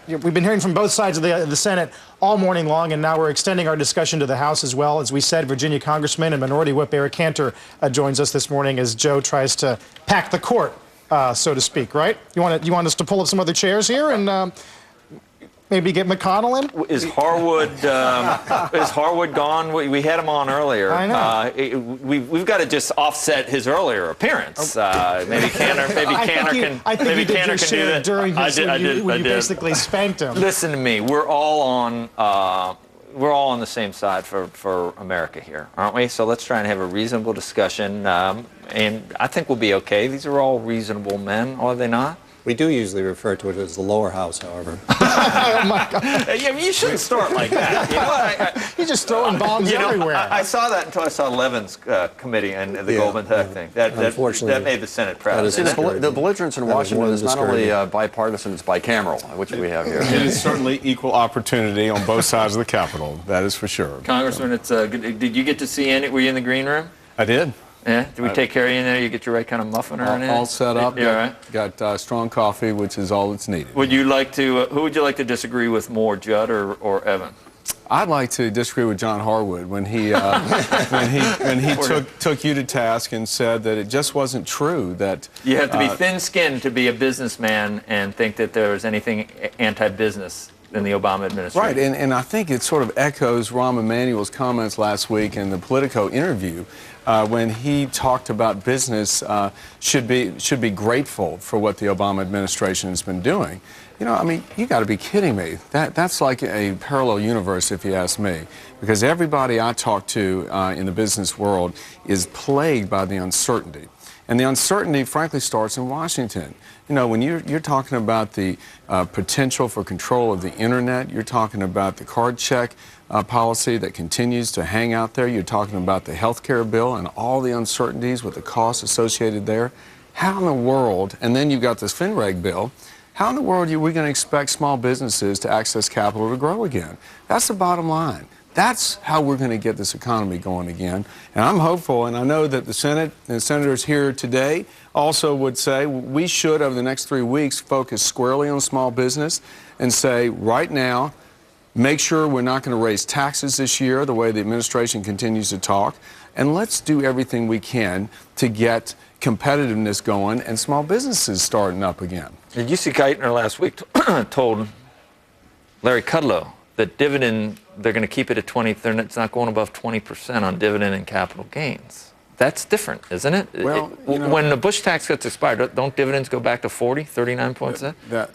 We've been hearing from both sides of the Senate all morning long, and now we're extending our discussion to the House as well. As we said, Virginia Congressman and Minority Whip Eric Cantor joins us this morning as Joe tries to pack the court, so to speak. Right? You want us to pull up some other chairs here and maybe get McConnell in? Is Harwood gone? We had him on earlier. I know. We've got to just offset his earlier appearance. Maybe Cantor can. I think maybe you did Cantor your can do share that. during his, I when you did. basically spanked him. Listen to me. We're all on the same side for America here, aren't we? So let's try and have a reasonable discussion, and I think we'll be okay. These are all reasonable men, are they not? We do usually refer to it as the lower house, however. Oh, my God. Yeah, you shouldn't start like that. You know what? You're just throwing bombs everywhere. I saw that until I saw Levin's committee and the Goldman Sachs thing. That made the Senate proud. The belligerence in Washington is not only bipartisan, it's bicameral, which we have here. It is certainly equal opportunity on both sides of the Capitol. That is for sure. Congressman, it's did you get to see any? Were you in the green room? I did. Yeah? Did we take care of you in there? You get your right kind of muffin or anything? All set up. Yeah, right. Got strong coffee, which is all that's needed. Would you like to? Who would you like to disagree with more, Judd or Evan? I'd like to disagree with John Harwood when he took you to task and said that it just wasn't true that you have to be thin-skinned to be a businessman and think that there is anything anti-business in the Obama administration. Right, and I think it sort of echoes Rahm Emanuel's comments last week in the Politico interview when he talked about business should be grateful for what the Obama administration has been doing. You know, I mean, you got to be kidding me. That's like a parallel universe, if you ask me, because everybody I talk to in the business world is plagued by the uncertainty. And the uncertainty, frankly, starts in Washington. You know, when you're talking about the potential for control of the internet, you're talking about the card check policy that continues to hang out there, you're talking about the health care bill and all the uncertainties with the costs associated there. How in the world, and then you've got this FinReg bill, how in the world are we going to expect small businesses to access capital to grow again? That's the bottom line. That's how we're going to get this economy going again. And I'm hopeful, and I know that the Senate and senators here today also would say we should, over the next 3 weeks, focus squarely on small business and say right now, make sure we're not going to raise taxes this year the way the administration continues to talk. And let's do everything we can to get competitiveness going and small businesses starting up again. Did you see Geithner last week told Larry Kudlow that dividend, they're going to keep it at 20, it's not going above 20% on dividend and capital gains. That's different, isn't it? Well, when the Bush tax cuts expired, don't dividends go back to 40, 39 points?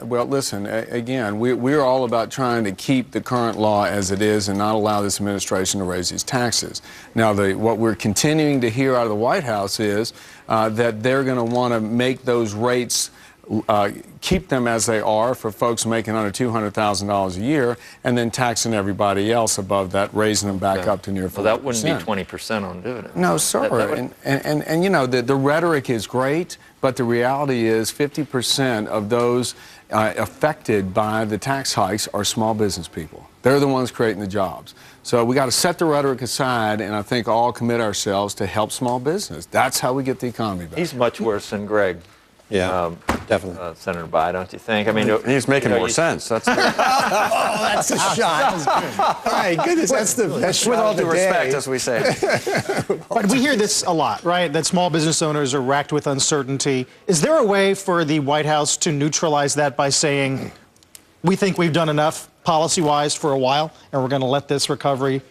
Well, listen, again, we're all about trying to keep the current law as it is and not allow this administration to raise these taxes. Now, what we're continuing to hear out of the White House is that they're going to want to make those rates keep them as they are for folks making under $200,000 a year, and then taxing everybody else above that, raising them back up to near 40%. Well, that wouldn't be 20% on dividends. No, sir. And you know, the rhetoric is great, but the reality is 50% of those affected by the tax hikes are small business people. They're the ones creating the jobs. So we got to set the rhetoric aside and I think all commit ourselves to help small business. That's how we get the economy back. He's much worse than Gregg. Yeah, definitely. Senator Bayh, don't you think? I mean, he's making more sense. That's oh, that's a shot. All right, goodness, that's the best with shot all of the due respect, day. as we say. But we hear this a lot, right? That small business owners are racked with uncertainty. Is there a way for the White House to neutralize that by saying, we think we've done enough policy-wise for a while, and we're going to let this recovery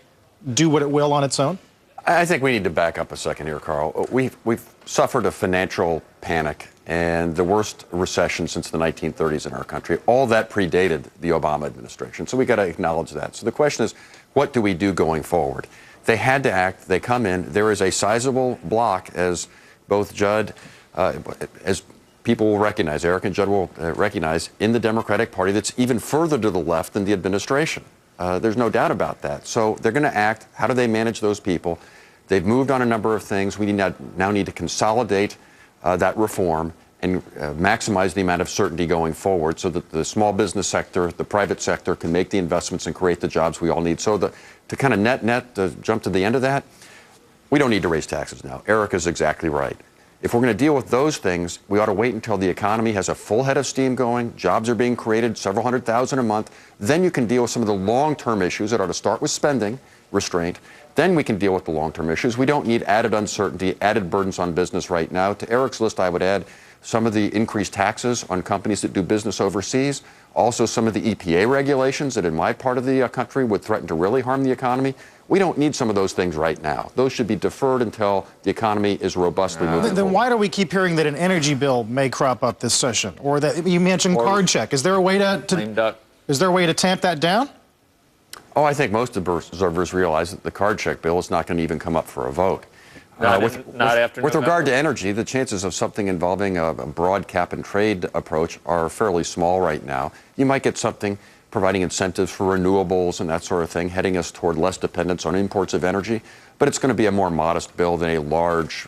do what it will on its own? I think we need to back up a second here, Carl. We've suffered a financial panic and the worst recession since the 1930s in our country. All that predated the Obama administration, so we got to acknowledge that. So the question is, what do we do going forward? They had to act. They come in. There is a sizable block, as both Judd, as people will recognize, Eric and Judd will recognize, in the Democratic Party that's even further to the left than the administration. There's no doubt about that. So they're going to act. How do they manage those people? They've moved on a number of things. We now need to consolidate that reform and maximize the amount of certainty going forward so that the small business sector, the private sector can make the investments and create the jobs we all need. So to kind of jump to the end of that, we don't need to raise taxes now. Eric is exactly right. If we're going to deal with those things, we ought to wait until the economy has a full head of steam going, jobs are being created, several 100,000 a month. Then you can deal with some of the long-term issues that ought to start with spending restraint. Then we can deal with the long-term issues. We don't need added uncertainty, added burdens on business right now. To Eric's list, I would add some of the increased taxes on companies that do business overseas, also some of the EPA regulations that in my part of the country would threaten to really harm the economy. We don't need some of those things right now. Those should be deferred until the economy is robustly moving. Then why do we keep hearing that an energy bill may crop up this session? Or that you mentioned card check. Is there a way to tamp that down? Oh, I think most observers realize that the card check bill is not going to even come up for a vote. With regard to energy, the chances of something involving a broad cap and trade approach are fairly small right now. You might get something providing incentives for renewables and that sort of thing, heading us toward less dependence on imports of energy. But it's going to be a more modest bill than a large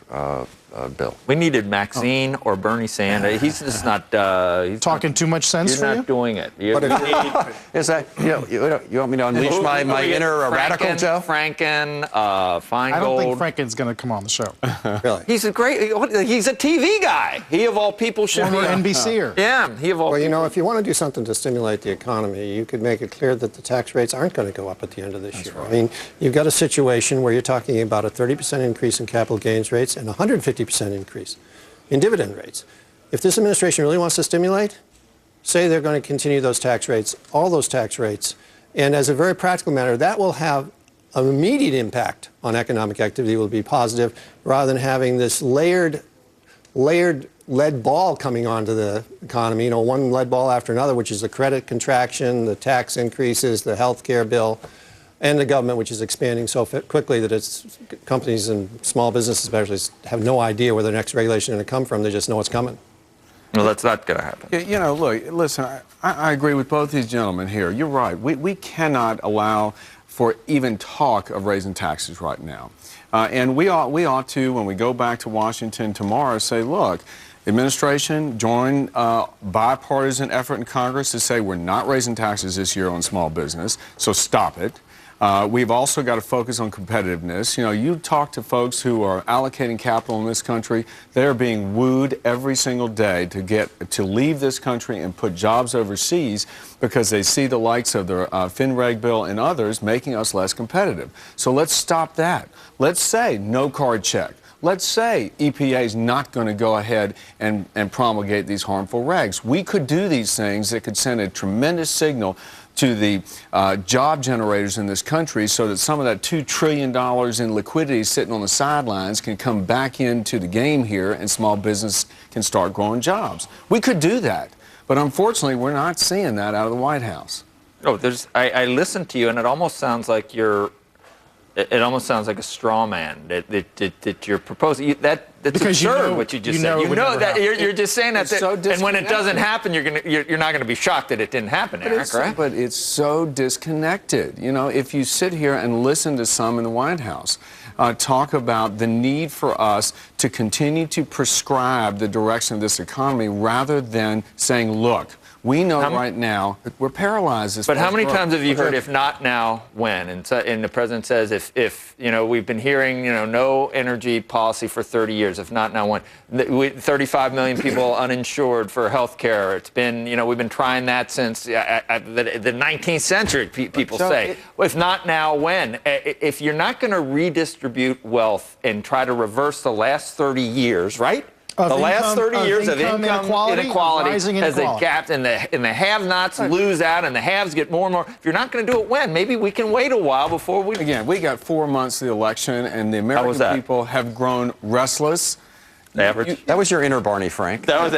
bill. We needed Maxine or Bernie Sanders. He's just not he's talking too much sense for you. You're not doing it. Is that you want me to unleash my inner radical, Joe? Franken, Feingold. I don't think Franken's going to come on the show. Really? He's a TV guy. He of all people should be NBCer. Yeah, he of all. Well, you people. know, if you want to do something to stimulate the economy, you could make it clear that the tax rates aren't going to go up at the end of this year. Right. I mean, you've got a situation where you're talking about a 30% increase in capital gains rates and a 150% increase in dividend rates. If this administration really wants to stimulate, say they're going to continue those tax rates, all those tax rates, and as a very practical matter, that will have an immediate impact on economic activity, will be positive, rather than having this layered lead ball coming onto the economy, you know, one lead ball after another, which is the credit contraction, the tax increases, the health care bill, and the government, which is expanding so quickly that its companies and small businesses especially have no idea where the next regulation is going to come from. They just know it's coming. No, that's not going to happen. You know, look, listen, I agree with both these gentlemen here. You're right. We cannot allow for even talk of raising taxes right now. And we ought to, when we go back to Washington tomorrow, say, look, administration, join bipartisan effort in Congress to say we're not raising taxes this year on small business, so stop it. We've also got to focus on competitiveness. You know, you talk to folks who are allocating capital in this country, they're being wooed every single day to leave this country and put jobs overseas because they see the likes of the FinReg bill and others making us less competitive. So let's stop that. Let's say no card check. Let's say EPA is not going to go ahead and promulgate these harmful regs. We could do these things that could send a tremendous signal to the job generators in this country so that some of that $2 trillion in liquidity sitting on the sidelines can come back into the game here and small business can start growing jobs. We could do that. But unfortunately, we're not seeing that out of the White House. Oh, I listened to you, and it almost sounds like it almost sounds like a straw man that you're proposing. That's because absurd what you just said. You know that you're just saying that, so and when it doesn't happen, you're not going to be shocked that it didn't happen, Eric, right? But it's so disconnected. You know, if you sit here and listen to some in the White House talk about the need for us to continue to prescribe the direction of this economy rather than saying, look, we know right now that we're paralyzed. But how many times have you heard, if not now, when? And the president says, if you know, we've been hearing, you know, no energy policy for 30 years, if not now, when? 35 million people uninsured for health care. It's been, you know, we've been trying that since the 19th century, people say. If not now, when? If you're not going to redistribute wealth and try to reverse the last 30 years, right? The last 30 years of income inequality as the gap and the have-nots lose out and the haves get more and more. If you're not going to do it, when? Maybe we can wait a while before we... Again, we got 4 months of the election, and the American people have grown restless. Average. That was your inner Barney Frank. That was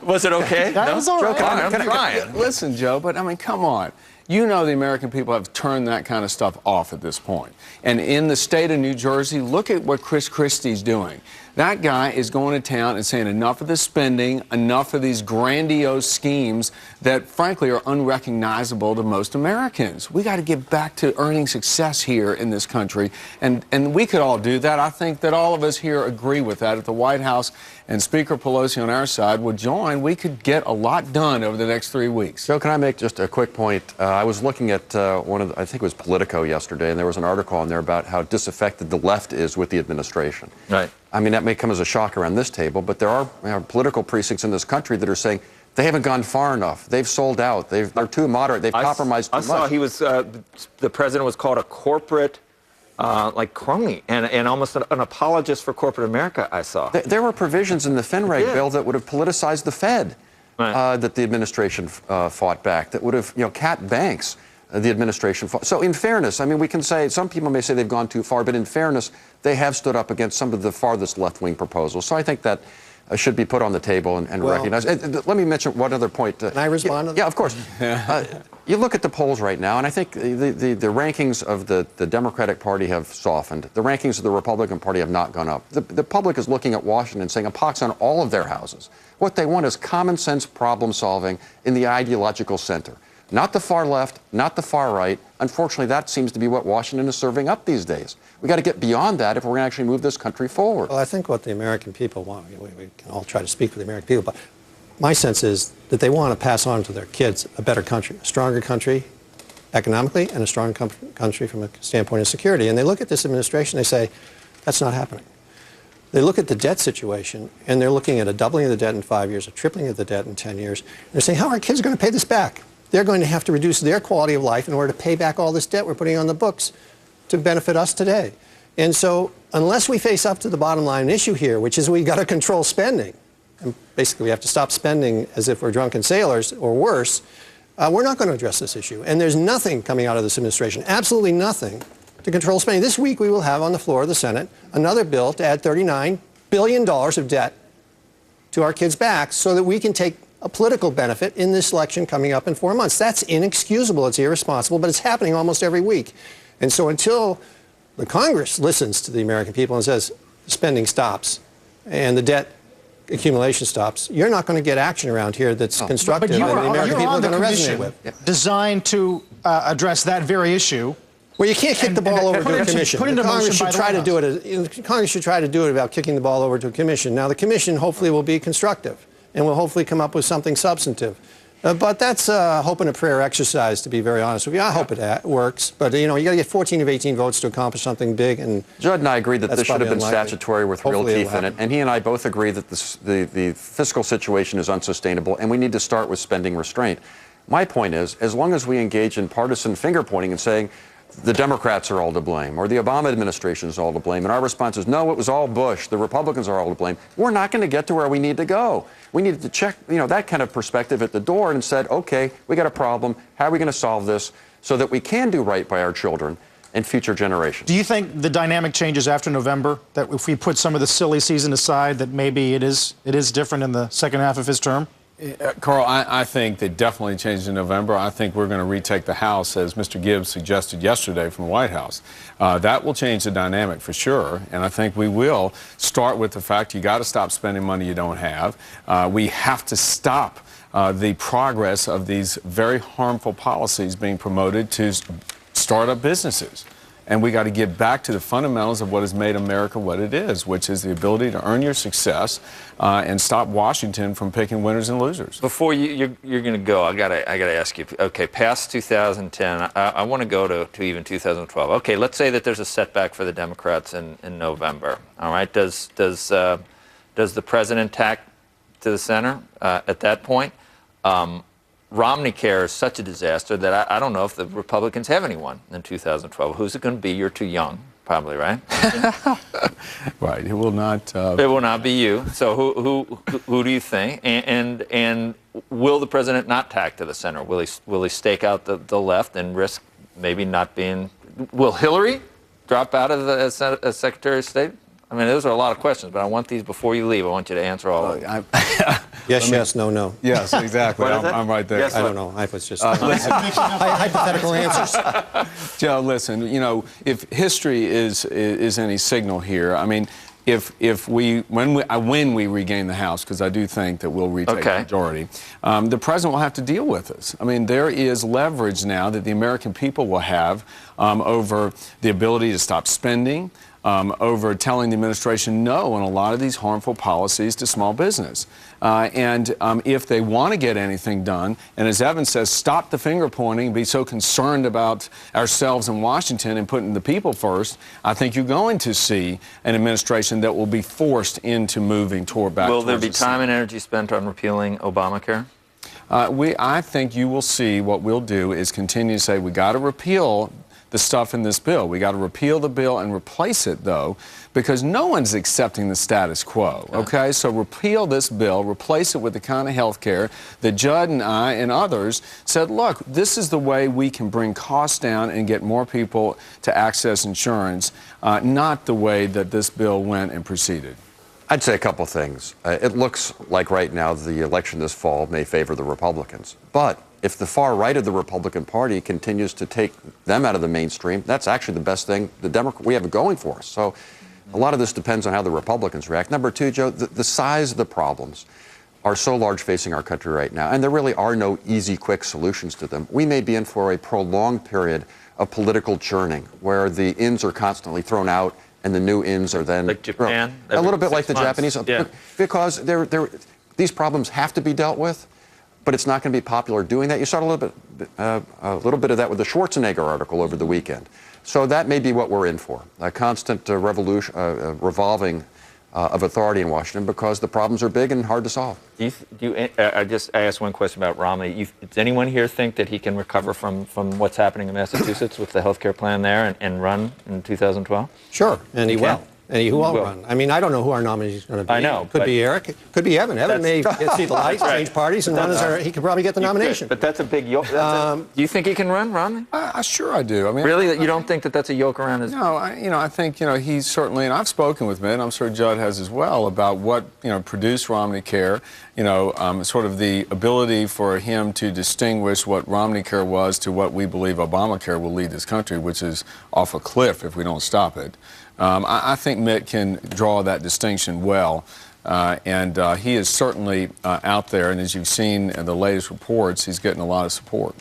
was it okay? That was all right. I'm trying. Listen, Joe, but I mean, come on. You know the American people have turned that kind of stuff off at this point. And in the state of New Jersey, look at what Chris Christie's doing. That guy is going to town and saying enough of the spending, enough of these grandiose schemes that, frankly, are unrecognizable to most Americans. We got to get back to earning success here in this country, and we could all do that. I think that all of us here agree with that. If the White House and Speaker Pelosi on our side would join, we could get a lot done over the next 3 weeks. So can I make just a quick point? I was looking at I think it was Politico yesterday, and there was an article on there about how disaffected the left is with the administration. Right. I mean, that may come as a shock around this table, but there are political precincts in this country that are saying they haven't gone far enough. They've sold out. They're too moderate. They've compromised too much. I saw he was, the president was called a corporate, like crony, and almost an apologist for corporate America, I saw. There were provisions in the FinReg bill that would have politicized the Fed. Right. That the administration fought back, that would have, capped banks, the administration fought. So in fairness, I mean, we can say, some people may say they've gone too far, but in fairness, they have stood up against some of the farthest left-wing proposals. So I think that should be put on the table and recognized. Let me mention one other point. Can I respond to that? Yeah, of course. You look at the polls right now, and I think the rankings of the Democratic Party have softened. The rankings of the Republican Party have not gone up. The public is looking at Washington and saying a pox on all of their houses. What they want is common sense problem solving in the ideological center. Not the far left, not the far right. Unfortunately, that seems to be what Washington is serving up these days. We've got to get beyond that if we're going to actually move this country forward. Well, I think what the American people want, we can all try to speak for the American people, but my sense is that they want to pass on to their kids a better country, a stronger country economically, and a stronger country from a standpoint of security. And they look at this administration, they say, that's not happening. They look at the debt situation, and they're looking at a doubling of the debt in 5 years, a tripling of the debt in 10 years. And they're saying, how are our kids going to pay this back? They're going to have to reduce their quality of life in order to pay back all this debt we're putting on the books to benefit us today. And so unless we face up to the bottom line issue here, which is we've got to control spending, and basically we have to stop spending as if we're drunken sailors or worse, we're not going to address this issue. And there's nothing coming out of this administration, absolutely nothing, to control spending. This week we will have on the floor of the Senate another bill to add $39 billion of debt to our kids' backs so that we can take a political benefit in this election coming up in 4 months. That's inexcusable. It's irresponsible, but it's happening almost every week. And so until the Congress listens to the American people and says spending stops and the debt accumulation stops, you're not going to get action around here that's constructive and the American people are going to resonate with. Designed to address that very issue. Well, you can't kick the ball over to a commission. Congress should try to do it. Congress should try to do it about kicking the ball over to a commission. Now, the commission hopefully will be constructive and will hopefully come up with something substantive. But that's a hope and a prayer exercise, to be very honest with you. I hope it works. But, you got to get 14 of 18 votes to accomplish something big. And Judd and I agree that this should have been unlikely. statutory with real teeth in it. And he and I both agree that the fiscal situation is unsustainable, and we need to start with spending restraint. My point is, as long as we engage in partisan finger-pointing and saying, the Democrats are all to blame, or the Obama administration is all to blame, and our response is, no, it was all Bush, the Republicans are all to blame, we're not going to get to where we need to go. We needed to check, that kind of perspective at the door and said, okay, we got a problem, how are we going to solve this so that we can do right by our children and future generations? Do you think the dynamic changes after November, that if we put some of the silly season aside, that maybe it is different in the second half of his term? Carl, I think that definitely changed in November. I think we're going to retake the House, as Mr. Gibbs suggested yesterday from the White House. That will change the dynamic for sure, and I think we will start with the fact you got to stop spending money you don't have. We have to stop the progress of these very harmful policies being promoted to start-up businesses. And we got to get back to the fundamentals of what has made America what it is, which is the ability to earn your success and stop Washington from picking winners and losers. Before you're going to go, I gotta ask you. Okay, past 2010, I want to go to even 2012. Okay, let's say that there's a setback for the Democrats in November. All right, does the president tack to the center at that point? Romney Care is such a disaster that I don't know if the Republicans have anyone in 2012. Who's it going to be? You're too young, probably, right? Right. It will not. It will not be you. So who do you think? And will the president not tack to the center? Will he stake out the left and risk maybe not being? Will Hillary drop out of as Secretary of State? I mean, those are a lot of questions, but I want these before you leave. I want you to answer all of them. yes, yes, no, no. Yes, exactly. I'm right there. Yes, I don't know. I was just hypothetical answers. Joe, listen. If history is any signal here, I mean, when we regain the House, because I do think that we'll retake the majority, the president will have to deal with us. I mean, there is leverage now that the American people will have over the ability to stop spending. over telling the administration no on a lot of these harmful policies to small business. If they want to get anything done, and as Evan says, stop the finger pointing, be so concerned about ourselves in Washington and putting the people first, I think you're going to see an administration that will be forced into moving toward back. Will there be time and energy spent on repealing Obamacare? I think you will see what we'll do is continue to say we got to repeal the stuff in this bill. We got to repeal the bill and replace it, though, because no one's accepting the status quo, okay? So repeal this bill, replace it with the kind of health care that Judd and I and others said, look, this is the way we can bring costs down and get more people to access insurance, not the way that this bill went and proceeded. I'd say a couple things. It looks like right now the election this fall may favor the Republicans. But if the far right of the Republican Party continues to take them out of the mainstream, that's actually the best thing we have going for us. So a lot of this depends on how the Republicans react. Number two, Joe, the size of the problems are so large facing our country right now, and there really are no easy, quick solutions to them. We may be in for a prolonged period of political churning where the ins are constantly thrown out and the new ins are then like Japan, a little bit like the Japanese, yeah. because these problems have to be dealt with, but it's not going to be popular doing that. You saw a little bit of that with the Schwarzenegger article over the weekend. So that may be what we're in for, a constant revolving of authority in Washington, because the problems are big and hard to solve. I asked one question about Romney. Does anyone here think that he can recover from what's happening in Massachusetts with the health care plan there and run in 2012? Sure, and he will. And he will Will. run. I mean, I don't know who our nominee is going to be. I know. Could be Eric. It could be Evan. Evan may see the light, change parties, and run as he could probably get the nomination. But that's a big yoke. Do you think he can run, Romney? Sure I do. I mean, really? You don't think that that's a yoke around his... No, I think, he's certainly, and I've spoken with Mitt, and I'm sure Judd has as well, about what, produced Romney Care, sort of the ability for him to distinguish what Romney Care was to what we believe Obamacare will lead this country, which is off a cliff if we don't stop it. I think Mitt can draw that distinction well, and he is certainly out there, and as you've seen in the latest reports, he's getting a lot of support.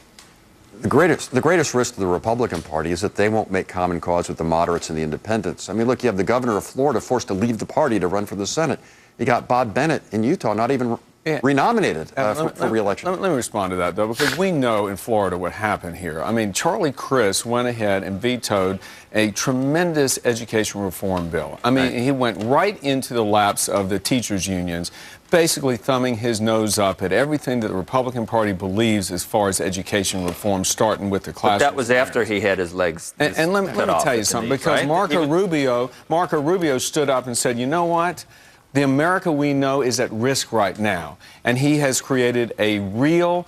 The greatest risk to the Republican Party is that they won't make common cause with the moderates and the independents. I mean, look, you have the governor of Florida forced to leave the party to run for the Senate. You got Bob Bennett in Utah not even renominated for re-election. Let me respond to that, though, because we know in Florida what happened here. I mean, Charlie Crist went ahead and vetoed a tremendous education reform bill. I mean, he went right into the laps of the teachers' unions, basically thumbing his nose up at everything that the Republican Party believes as far as education reform, starting with the classroom. But that was after he had his legs And let me tell you something, because right? Marco Rubio stood up and said, you know what? The America we know is at risk right now, and he has created a real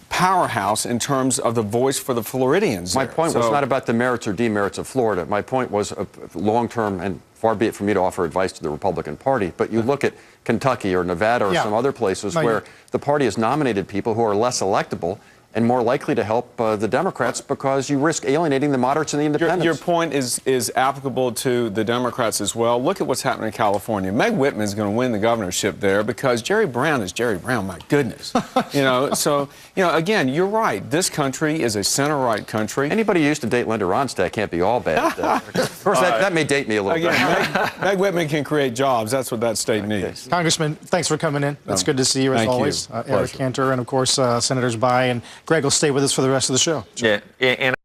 powerhouse in terms of the voice for the Floridians. My point was not about the merits or demerits of Florida. My point was long-term, and far be it for me to offer advice to the Republican Party, but you look at Kentucky or Nevada or some other places where the party has nominated people who are less electable and more likely to help the Democrats, because you risk alienating the moderates and the independents. Your point is applicable to the Democrats as well. Look at what's happening in California. Meg Whitman is going to win the governorship there because Jerry Brown is Jerry Brown. My goodness. Again, you're right. This country is a center-right country. Anybody who used to date Linda Ronstadt can't be all bad. Of course, that may date me a little bit. Meg Whitman can create jobs. That's what that state needs. Congressman, thanks for coming in. It's good to see you as always. Eric Cantor, and of course, Senators Bayh and Gregg will stay with us for the rest of the show. Yeah, and